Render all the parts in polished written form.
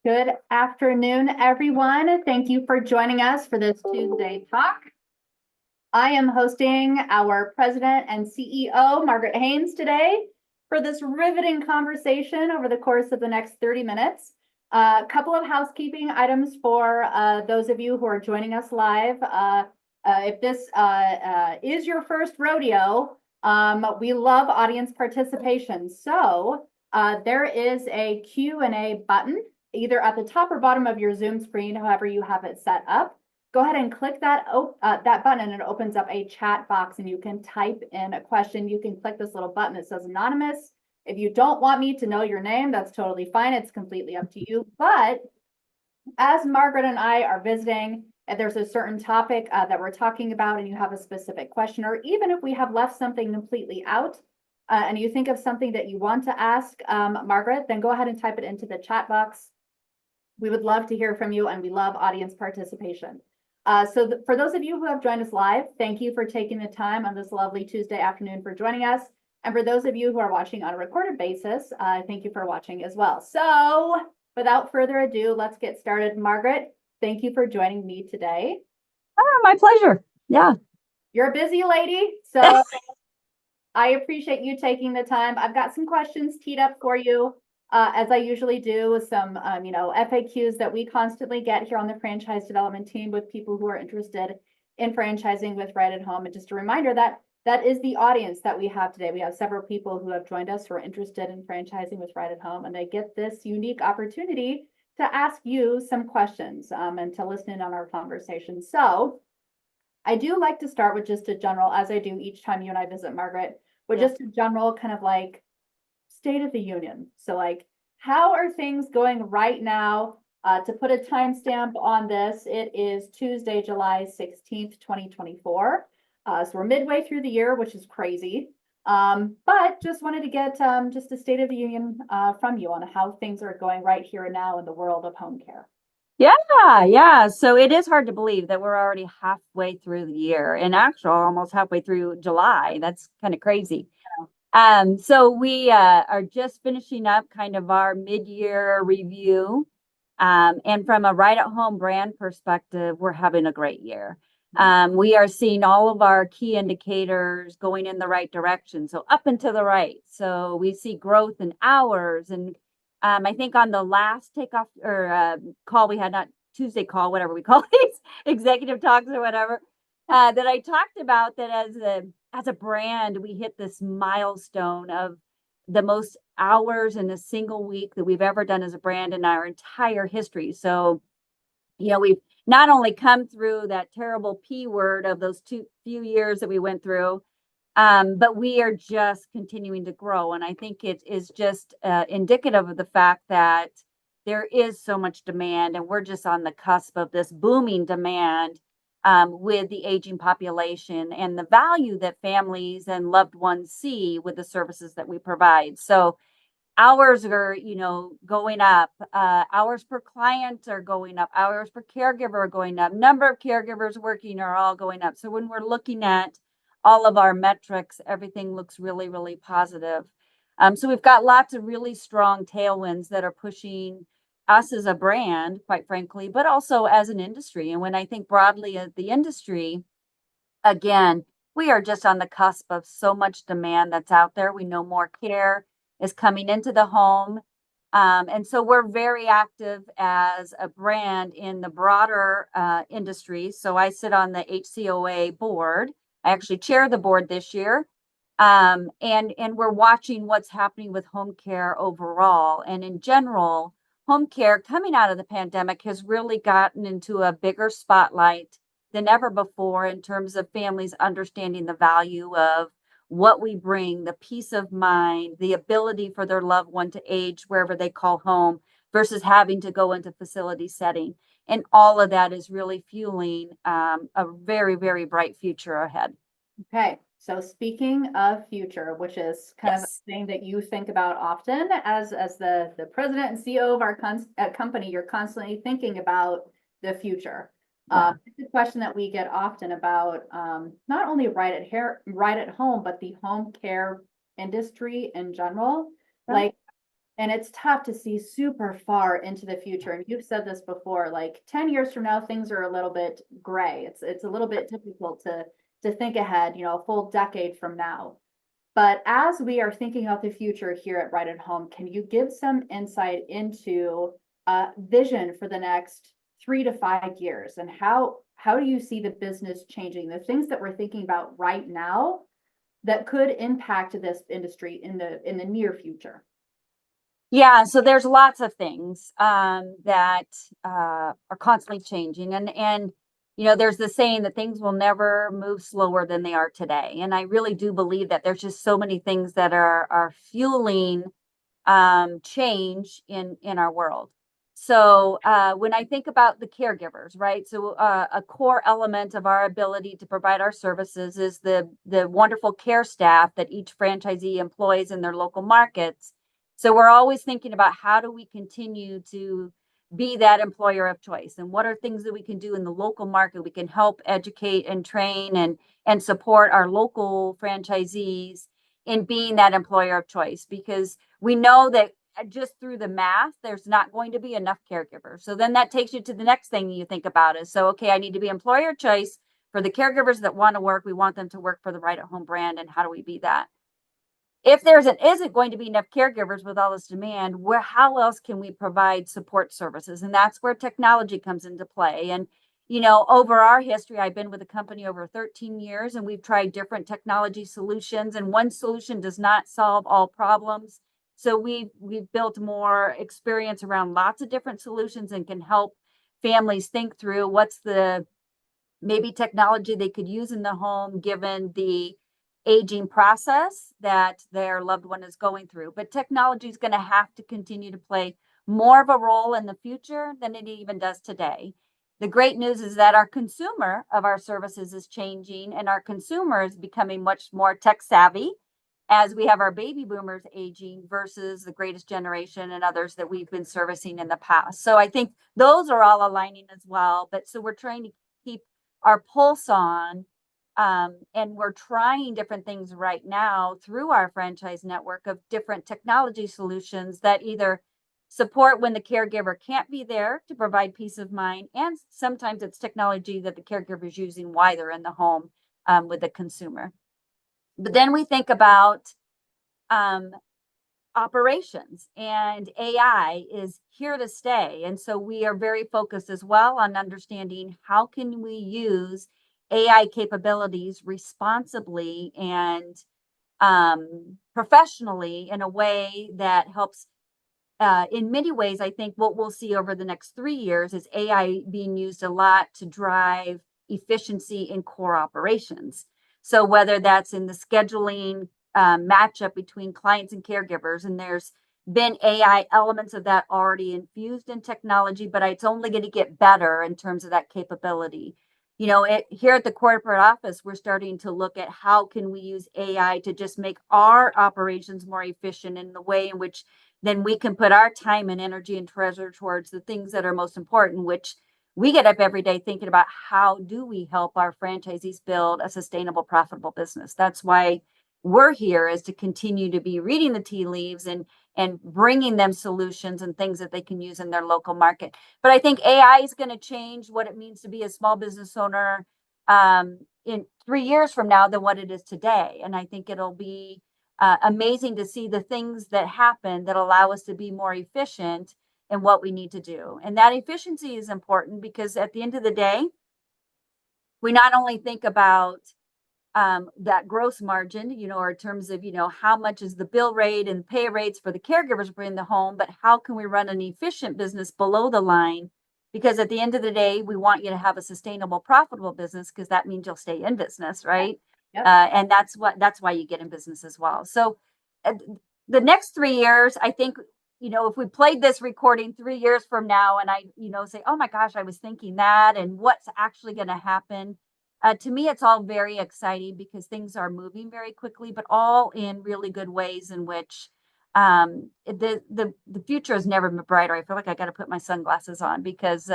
Good afternoon, everyone. Thank you for joining us for this Tuesday talk. I am hosting our president and CEO, Margaret Haynes, today for this riveting conversation over the course of the next 30 minutes. A couple of housekeeping items for those of you who are joining us live. If this is your first rodeo, we love audience participation. So there is a Q&A button either at the top or bottom of your Zoom screen, however you have it set up. Go ahead and click that button and it opens up a chat box and you can type in a question. You can click this little button that says anonymous. If you don't want me to know your name, that's totally fine. It's completely up to you. But as Margaret and I are visiting, if there's a certain topic that we're talking about and you have a specific question, or even if we have left something completely out and you think of something that you want to ask Margaret, then go ahead and type it into the chat box. We would love to hear from you and we love audience participation. For those of you who have joined us live, thank you for taking the time on this lovely Tuesday afternoon for joining us. And for those of you who are watching on a recorded basis, thank you for watching as well. So without further ado, let's get started. Margaret, thank you for joining me today. Oh, my pleasure. Yeah. You're a busy lady, so I appreciate you taking the time. I've got some questions teed up for you. As I usually do with some, FAQs that we constantly get here on the franchise development team with people who are interested in franchising with Right at Home. And just a reminder that that is the audience that we have today. We have several people who have joined us who are interested in franchising with Right at Home, and they get this unique opportunity to ask you some questions and to listen in on our conversation. So I do like to start with just a general, as I do each time you and I visit Margaret, with just a general kind of like State of the Union. So like, how are things going right now? To put a timestamp on this, it is Tuesday, July 16th, 2024. So we're midway through the year, which is crazy. But just wanted to get just a State of the Union from you on how things are going right here and now in the world of home care. Yeah. So it is hard to believe that we're already halfway through the year, and actually almost halfway through July. That's kind of crazy. So we are just finishing up kind of our mid-year review. And from a Right at Home brand perspective, we're having a great year. We are seeing all of our key indicators going in the right direction. So up and to the right. So we see growth in hours. And I think on the last takeoff or call we had, not Tuesday call, whatever we call these executive talks or whatever, that I talked about that as a brand, we hit this milestone of the most hours in a single week that we've ever done as a brand in our entire history. So, we've not only come through that terrible P word of those few years that we went through, but we are just continuing to grow. And I think it is just indicative of the fact that there is so much demand, and we're just on the cusp of this booming demand. With the aging population and the value that families and loved ones see with the services that we provide. So hours are, going up. Hours per client are going up. Hours per caregiver are going up. Number of caregivers working are all going up. So when we're looking at all of our metrics, everything looks really, really positive. So we've got lots of really strong tailwinds that are pushing us as a brand, quite frankly, but also as an industry. And when I think broadly of the industry, again, we are just on the cusp of so much demand that's out there. We know more care is coming into the home. And so we're very active as a brand in the broader industry. So I sit on the HCOA board. I actually chair the board this year. And we're watching what's happening with home care overall. And in general, home care coming out of the pandemic has really gotten into a bigger spotlight than ever before in terms of families understanding the value of what we bring, the peace of mind, the ability for their loved one to age wherever they call home versus having to go into facility setting. And all of that is really fueling a very, very bright future ahead. Okay. So speaking of future, which is kind of a thing that you think about often as the president and CEO of our company, you're constantly thinking about the future. It's a question that we get often about not only right at home, but the home care industry in general. Like, And it's tough to see super far into the future. And you've said this before, like 10 years from now, things are a little bit gray. It's a little bit difficult to think ahead, a full decade from now. But as we are thinking about the future here at Right at Home, can you give some insight into vision for the next 3 to 5 years, and how do you see the business changing? The things that we're thinking about right now that could impact this industry in the near future. Yeah, so there's lots of things that are constantly changing, and there's the saying that things will never move slower than they are today, and I really do believe that there's just so many things that are fueling change in our world. So when I think about the caregivers, right? So a core element of our ability to provide our services is the wonderful care staff that each franchisee employs in their local markets. So we're always thinking about how do we continue to be that employer of choice, and what are things that we can do in the local market. We can help educate and train and support our local franchisees in being that employer of choice, because we know that just through the math, there's not going to be enough caregivers. So then that takes you to the next thing you think about is, so, okay, I need to be employer of choice for the caregivers that want to work. We want them to work for the Right at Home brand. And how do we be that? If isn't going to be enough caregivers with all this demand, how else can we provide support services? And that's where technology comes into play. And over our history, I've been with the company over 13 years, and we've tried different technology solutions, and one solution does not solve all problems. So we've built more experience around lots of different solutions and can help families think through what's the maybe technology they could use in the home given the aging process that their loved one is going through. But technology is going to have to continue to play more of a role in the future than it even does today. The great news is that our consumer of our services is changing, and our consumer is becoming much more tech savvy as we have our baby boomers aging versus the greatest generation and others that we've been servicing in the past. So I think those are all aligning as well. But so we're trying to keep our pulse on, and we're trying different things right now through our franchise network of different technology solutions that either support when the caregiver can't be there to provide peace of mind, and sometimes it's technology that the caregiver is using while they're in the home with the consumer. But then we think about operations, and AI is here to stay. And so we are very focused as well on understanding how can we use AI capabilities responsibly and professionally in a way that helps. In many ways, I think what we'll see over the next 3 years is AI being used a lot to drive efficiency in core operations. So whether that's in the scheduling matchup between clients and caregivers, and there's been AI elements of that already infused in technology, but it's only going to get better in terms of that capability. Here at the corporate office, we're starting to look at how can we use AI to just make our operations more efficient in the way in which then we can put our time and energy and treasure towards the things that are most important, which we get up every day thinking about how do we help our franchisees build a sustainable, profitable business. That's why we're here, is to continue to be reading the tea leaves and bringing them solutions and things that they can use in their local market. But I think AI is going to change what it means to be a small business owner in 3 years from now than what it is today. And I think it'll be amazing to see the things that happen that allow us to be more efficient in what we need to do. And that efficiency is important because at the end of the day, we not only think about that gross margin, or in terms of, how much is the bill rate and pay rates for the caregivers bring the home, but how can we run an efficient business below the line? Because at the end of the day, we want you to have a sustainable, profitable business, because that means you'll stay in business, right? Yep. And that's why you get in business as well. So the next 3 years, I think, if we played this recording 3 years from now and I, say, oh my gosh, I was thinking that, and what's actually going to happen? To me, it's all very exciting because things are moving very quickly, but all in really good ways in which the future has never been brighter. I feel like I got to put my sunglasses on because,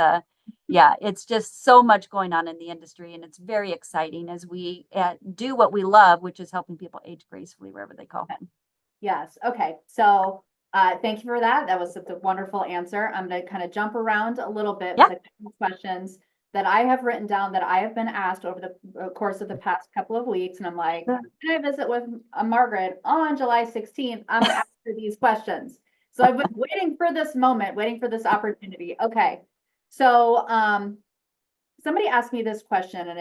it's just so much going on in the industry, and it's very exciting as we do what we love, which is helping people age gracefully wherever they call home. Yes. Okay. So Thank you for that. That was a wonderful answer. I'm going to kind of jump around a little bit Yeah. with the questions that I have written down that I have been asked over the course of the past couple of weeks. And I'm like, Yeah. can I visit with Margaret on July 16th? I'm going to ask her these questions. So I've been waiting for this moment, waiting for this opportunity. Okay. So, somebody asked me this question, and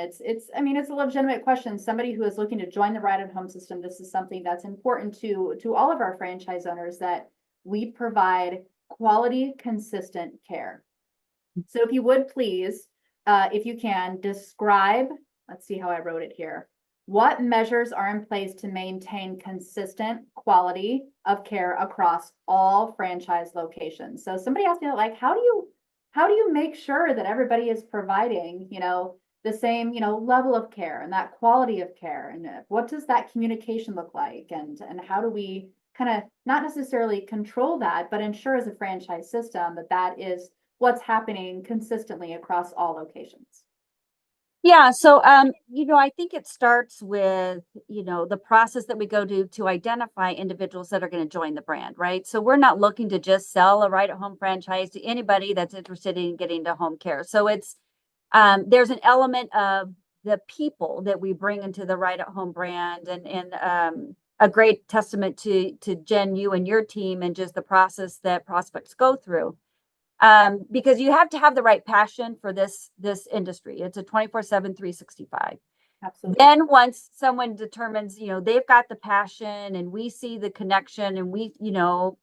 I mean, it's a legitimate question. Somebody who is looking to join the Ride at Home system, this is something that's important to all of our franchise owners, that we provide quality, consistent care. So if you would please, if you can, describe, let's see how I wrote it here. What measures are in place to maintain consistent quality of care across all franchise locations? So somebody asked me, like, how do you make sure that everybody is providing, the same, level of care and that quality of care? And what does that communication look like? And how do we kind of not necessarily control that, but ensure as a franchise system that that is what's happening consistently across all locations? Yeah, so I think it starts with, the process that we go to identify individuals that are going to join the brand, right? So we're not looking to just sell a right at home franchise to anybody that's interested in getting to home care. So it's there's an element of the people that we bring into the right at home brand, and a great testament to Jen, you and your team, and just the process that prospects go through. Because you have to have the right passion for this industry. It's a 24/7, 365. Absolutely. Then once someone determines, they've got the passion and we see the connection, and we,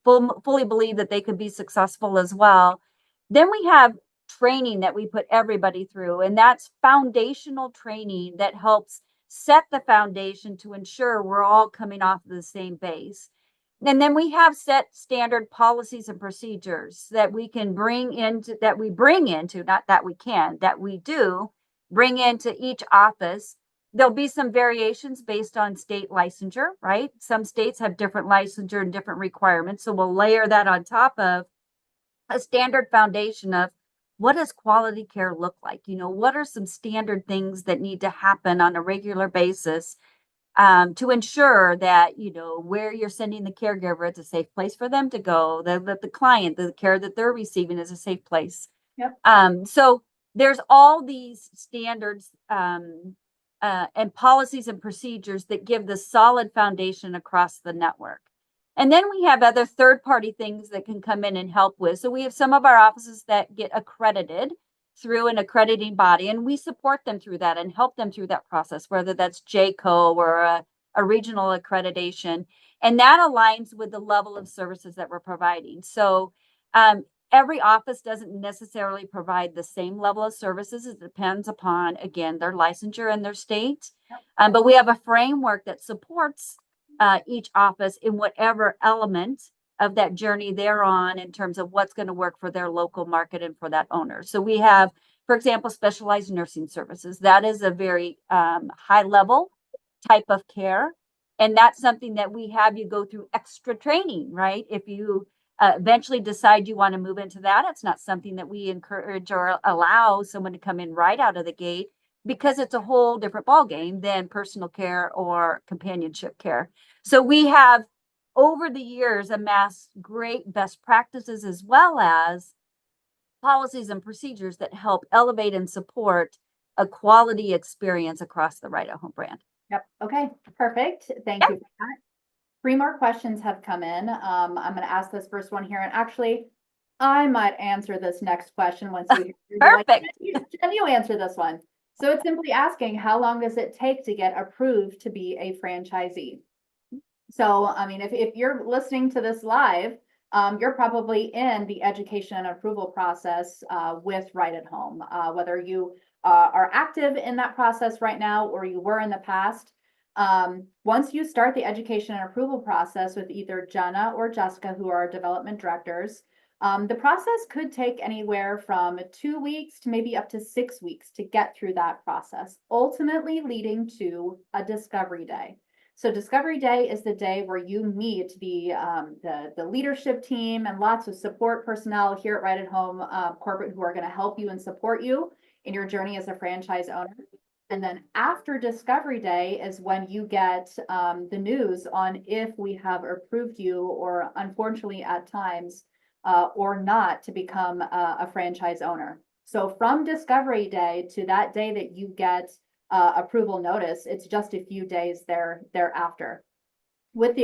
fully believe that they could be successful as well, then we have training that we put everybody through. And that's foundational training that helps set the foundation to ensure we're all coming off of the same base. And then we have set standard policies and procedures that we can bring into, not that we can, that we do bring into each office. There'll be some variations based on state licensure, right? Some states have different licensure and different requirements. So we'll layer that on top of a standard foundation of what does quality care look like? What are some standard things that need to happen on a regular basis, to ensure that, where you're sending the caregiver, it's a safe place for them to go, that the client, the care that they're receiving is a safe place. Yep. So there's all these standards, and policies and procedures that give the solid foundation across the network. And then we have other third-party things that can come in and help with. So we have some of our offices that get accredited through an accrediting body, and we support them through that and help them through that process, whether that's JCO or a regional accreditation. And that aligns with the level of services that we're providing. So every office doesn't necessarily provide the same level of services. It depends upon, again, their licensure and their state. But we have a framework that supports each office in whatever element of that journey they're on, in terms of what's going to work for their local market and for that owner. So we have, for example, specialized nursing services. That is a very high level type of care. And that's something that we have you go through extra training, right? If you eventually decide you want to move into that, it's not something that we encourage or allow someone to come in right out of the gate, because it's a whole different ballgame than personal care or companionship care. So we have, over the years, amassed great best practices as well as policies and procedures that help elevate and support a quality experience across the Right at Home brand. Yep. Okay. Perfect. Thank you for that. 3 more questions have come in. I'm going to ask this first one here, and actually, I might answer this next question once you hear. Perfect. Jen, you answer this one. So it's simply asking, how long does it take to get approved to be a franchisee? So, I mean, if you're listening to this live, you're probably in the education and approval process with Right at Home, whether you are active in that process right now or you were in the past. Once you start the education and approval process with either Jenna or Jessica, who are development directors, the process could take anywhere from 2 weeks to maybe up to 6 weeks to get through that process, ultimately leading to a discovery day. So discovery day is the day where you meet the leadership team and lots of support personnel here at Right at Home corporate, who are going to help you and support you in your journey as a franchise owner. And then after Discovery Day is when you get the news on if we have approved you, or unfortunately at times, or not, to become a franchise owner. So from Discovery Day to that day that you get approval notice, it's just a few days thereafter. With the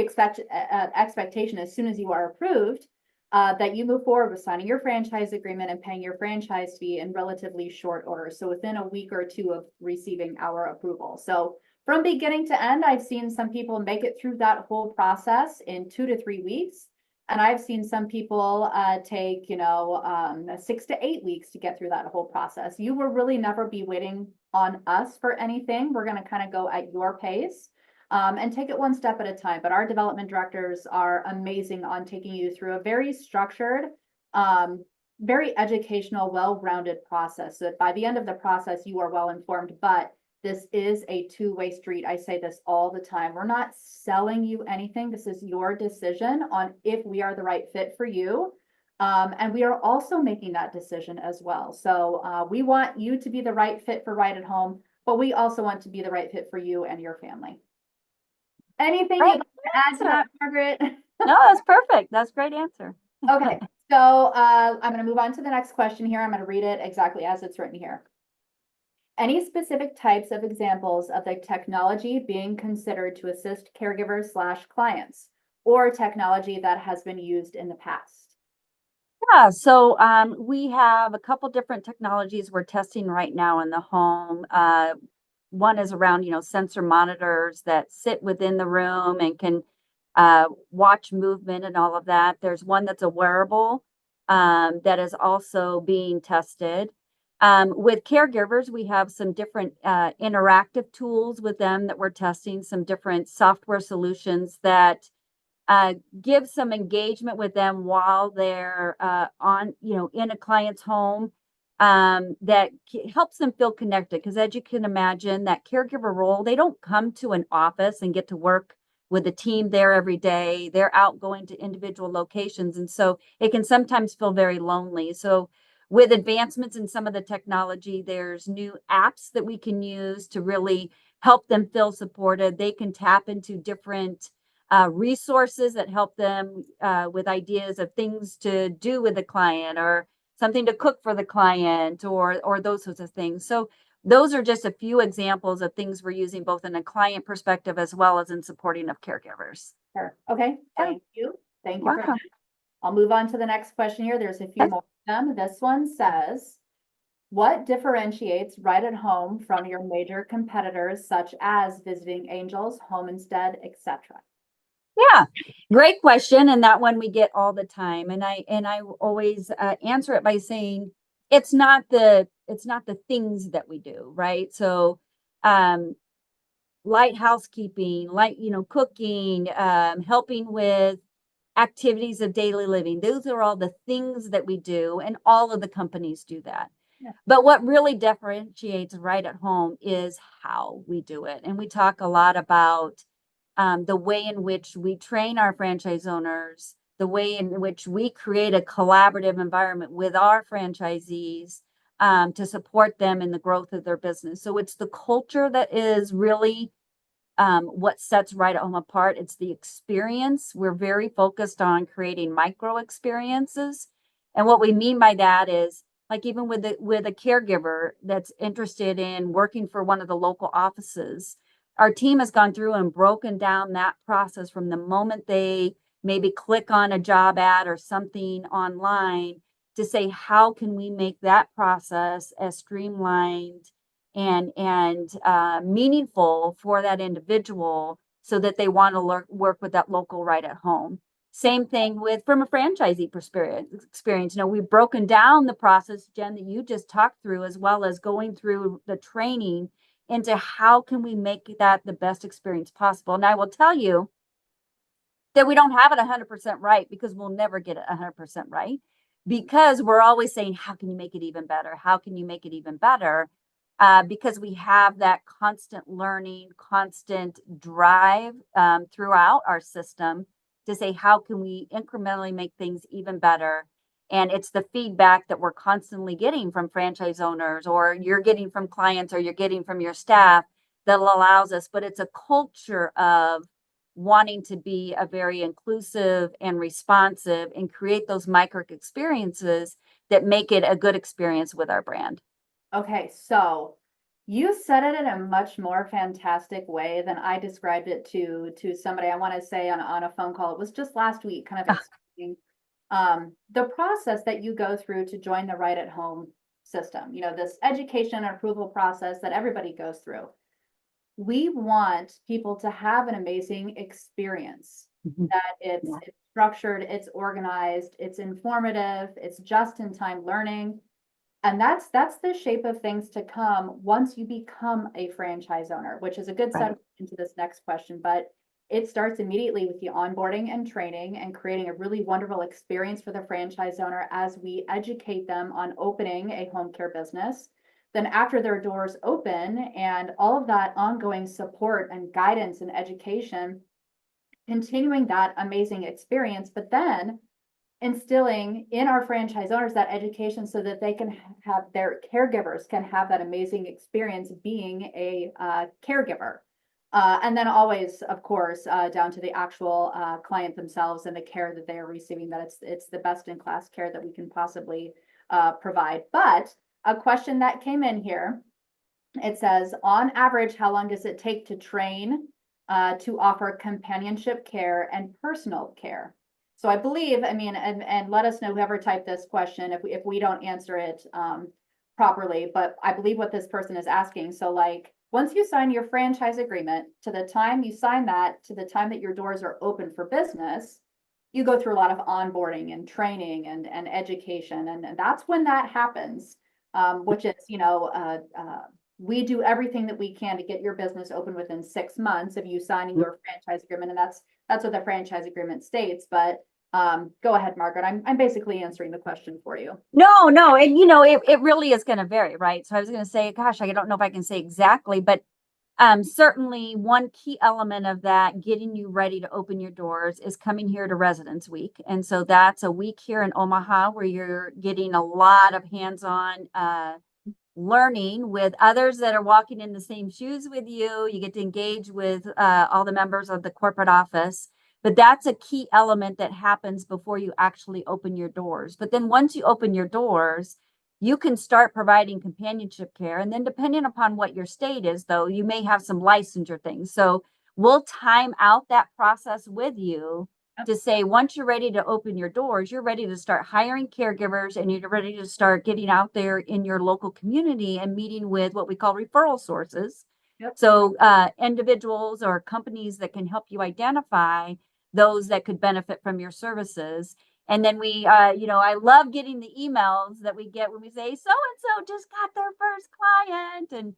expectation, as soon as you are approved, that you move forward with signing your franchise agreement and paying your franchise fee in relatively short order. So within a week or two of receiving our approval. So from beginning to end, I've seen some people make it through that whole process in 2 to 3 weeks. And I've seen some people take, 6 to 8 weeks to get through that whole process. You will really never be waiting on us for anything. We're going to kind of go at your pace. And take it one step at a time. But our development directors are amazing on taking you through a very structured, very educational, well-rounded process. So that by the end of the process, you are well informed. But this is a two-way street. I say this all the time. We're not selling you anything. This is your decision on if we are the right fit for you. And we are also making that decision as well. So we want you to be the right fit for Right at Home, but we also want to be the right fit for you and your family. Anything you'd like to add to that, Margaret? No, that's perfect. That's a great answer. Okay, so I'm going to move on to the next question here. I'm going to read it exactly as it's written here. Any specific types of examples of the technology being considered to assist caregivers/clients, or technology that has been used in the past? Yeah, so we have a couple different technologies we're testing right now in the home. One is around, sensor monitors that sit within the room and can watch movement and all of that. There's one that's a wearable that is also being tested. With caregivers, we have some different interactive tools with them that we're testing, some different software solutions that give some engagement with them while they're in a client's home, that helps them feel connected. Because as you can imagine, that caregiver role, they don't come to an office and get to work with a team there every day. They're out going to individual locations. And so it can sometimes feel very lonely. So with advancements in some of the technology, there's new apps that we can use to really help them feel supported. They can tap into different resources that help them with ideas of things to do with the client, or something to cook for the client, or those sorts of things. So those are just a few examples of things we're using both in a client perspective as well as in supporting of caregivers. Sure. Okay, thank you. Thank you for Welcome. that. I'll move on to the next question here. There's a few more of them. This one says, what differentiates Right at Home from your major competitors, such as Visiting Angels, Home Instead, etc.? Yeah, great question, and that one we get all the time. And I always answer it by saying it's not the things that we do, right? So light housekeeping, cooking, helping with activities of daily living. Those are all the things that we do, and all of the companies do that. Yeah. But what really differentiates Right at Home is how we do it. And we talk a lot about the way in which we train our franchise owners, the way in which we create a collaborative environment with our franchisees to support them in the growth of their business. So it's the culture that is really what sets Right at Home apart. It's the experience. We're very focused on creating micro experiences. And what we mean by that is, like, even with a caregiver that's interested in working for one of the local offices, our team has gone through and broken down that process from the moment they maybe click on a job ad or something online, to say, how can we make that process as streamlined and meaningful for that individual, so that they want to work with that local Right at Home. Same thing from a franchisee experience. We've broken down the process, Jen, that you just talked through, as well as going through the training into how can we make that the best experience possible. And I will tell you that we don't have it 100% right, because we'll never get it 100% right, because we're always saying, how can you make it even better? How can you make it even better? Because we have that constant learning, constant drive throughout our system to say, how can we incrementally make things even better? And it's the feedback that we're constantly getting from franchise owners, or you're getting from clients, or you're getting from your staff, that allows us. But it's a culture of wanting to be a very inclusive and responsive and create those micro experiences that make it a good experience with our brand. Okay, so you said it in a much more fantastic way than I described it to somebody. I want to say on a phone call. It was just last week, kind of explaining the process that you go through to join the Right at Home system. You know, this education and approval process that everybody goes through. We want people to have an amazing experience. That it's structured, it's organized, it's informative, it's just in time learning. And that's the shape of things to come once you become a franchise owner, which is a good segue into this next question. But it starts immediately with the onboarding and training and creating a really wonderful experience for the franchise owner as we educate them on opening a home care business. Then after their doors open and all of that ongoing support and guidance and education, continuing that amazing experience, but then instilling in our franchise owners that education so that they can have their caregivers can have that amazing experience being a caregiver. And then always, of course, down to the actual client themselves and the care that they are receiving, that it's the best in class care that we can possibly provide. But a question that came in here, it says, on average, how long does it take to train to offer companionship care and personal care? So I believe, I mean, and let us know whoever typed this question if we don't answer it properly, but I believe what this person is asking. So like, once you sign your franchise agreement, to the time you sign that, to the time that your doors are open for business, you go through a lot of onboarding and training and education. And that's when that happens, which is, we do everything that we can to get your business open within 6 months of you signing your franchise agreement. And that's what the franchise agreement states. But go ahead, Margaret. I'm basically answering the question for you. No, and it really is going to vary, right? So I was going to say, gosh, I don't know if I can say exactly, but certainly one key element of that, getting you ready to open your doors, is coming here to Residence Week. And so that's a week here in Omaha where you're getting a lot of hands-on learning with others that are walking in the same shoes with you. You get to engage with all the members of the corporate office. But that's a key element that happens before you actually open your doors. But then once you open your doors, you can start providing companionship care. And then depending upon what your state is, though, you may have some licensure things. So we'll time out that process with you to say, once you're ready to open your doors, you're ready to start hiring caregivers, and you're ready to start getting out there in your local community and meeting with what we call referral sources. So individuals or companies that can help you identify those that could benefit from your services. And then we, I love getting the emails that we get when we say, so-and-so just got their first client. And,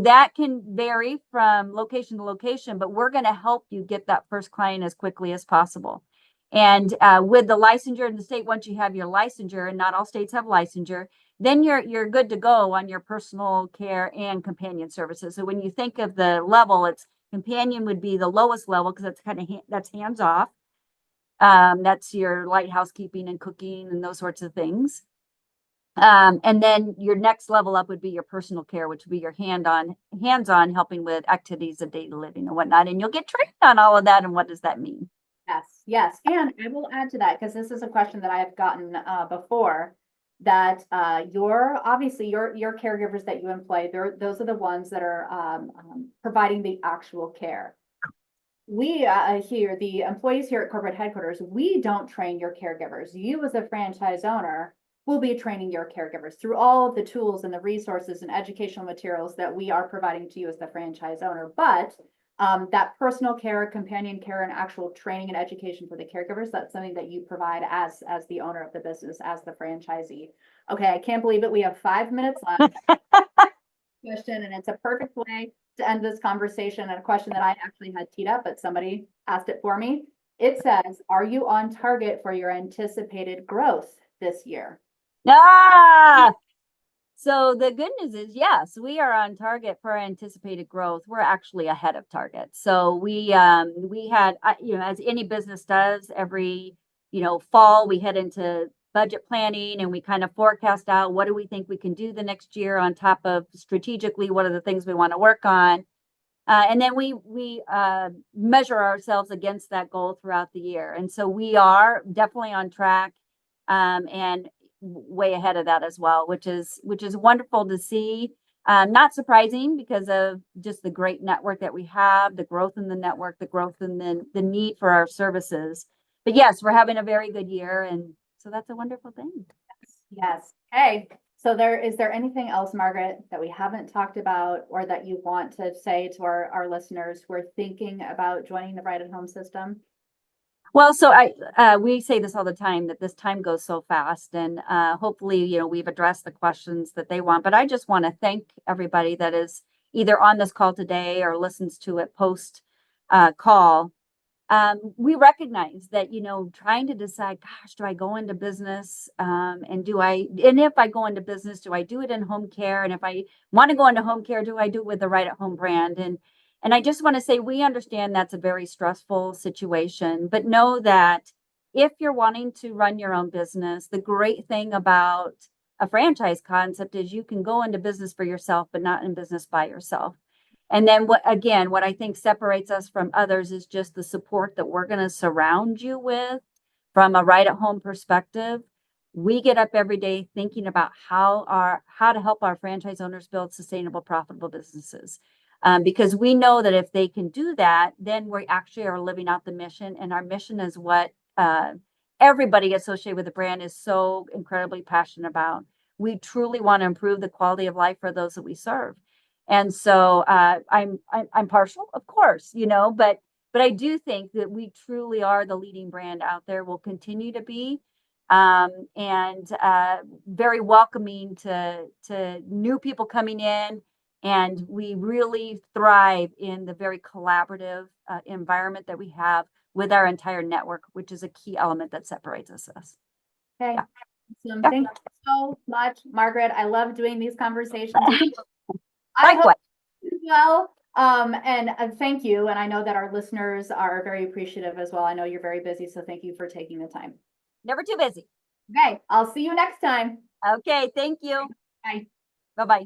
that can vary from location to location, but we're going to help you get that first client as quickly as possible. And with the licensure in the state, once you have your licensure, and not all states have licensure, then you're good to go on your personal care and companion services. So when you think of the level, it's companion would be the lowest level because that's that's hands off. That's your light housekeeping and cooking and those sorts of things. And then your next level up would be your personal care, which would be your hands-on helping with activities of daily living and whatnot. And you'll get trained on all of that. And what does that mean? Yes. And I will add to that, because this is a question that I have gotten before, that your caregivers that you employ, those are the ones that are providing the actual care. We here, the employees here at corporate headquarters, we don't train your caregivers. You as a franchise owner will be training your caregivers through all of the tools and the resources and educational materials that we are providing to you as the franchise owner. But that personal care, companion care, and actual training and education for the caregivers, that's something that you provide as the owner of the business, as the franchisee. Okay, I can't believe it. We have 5 minutes left. Question, and it's a perfect way to end this conversation, and a question that I actually had teed up, but somebody asked it for me. It says, are you on target for your anticipated growth this year? So the good news is, yes, we are on target for our anticipated growth. We're actually ahead of target. So we had, as any business does, every, fall, we head into budget planning, and we kind of forecast out what do we think we can do the next year on top of strategically what are the things we want to work on. And then we measure ourselves against that goal throughout the year. And so we are definitely on track and way ahead of that as well, which is wonderful to see. Not surprising because of just the great network that we have, the growth in the network, the growth in the need for our services. But yes, we're having a very good year. And so that's a wonderful thing. Yes. Okay. So is there anything else, Margaret, that we haven't talked about or that you want to say to our listeners who are thinking about joining the Right at Home system? Well, so we say this all the time that this time goes so fast, and hopefully, we've addressed the questions that they want. But I just want to thank everybody that is either on this call today or listens to it post call. We recognize that, trying to decide, gosh, do I go into business? And if I go into business, do I do it in home care? And if I want to go into home care, do I do it with the Right at Home brand? And I just want to say, we understand that's a very stressful situation, but know that if you're wanting to run your own business, the great thing about a franchise concept is you can go into business for yourself, but not in business by yourself. And then what I think separates us from others is just the support that we're going to surround you with from a Right at Home perspective. We get up every day thinking about how to help our franchise owners build sustainable, profitable businesses. Because we know that if they can do that, then we actually are living out the mission. And our mission is what everybody associated with the brand is so incredibly passionate about. We truly want to improve the quality of life for those that we serve. And so I'm partial, of course, but I do think that we truly are the leading brand out there. We'll continue to be, and very welcoming to new people coming in. And we really thrive in the very collaborative environment that we have with our entire network, which is a key element that separates us. Okay. Yeah. Awesome. Thank you so much, Margaret. I love doing these conversations. I hope as well. And thank you. And I know that our listeners are very appreciative as well. I know you're very busy, so thank you for taking the time. Never too busy. Okay. I'll see you next time. Okay. Thank you. Bye. Bye-bye.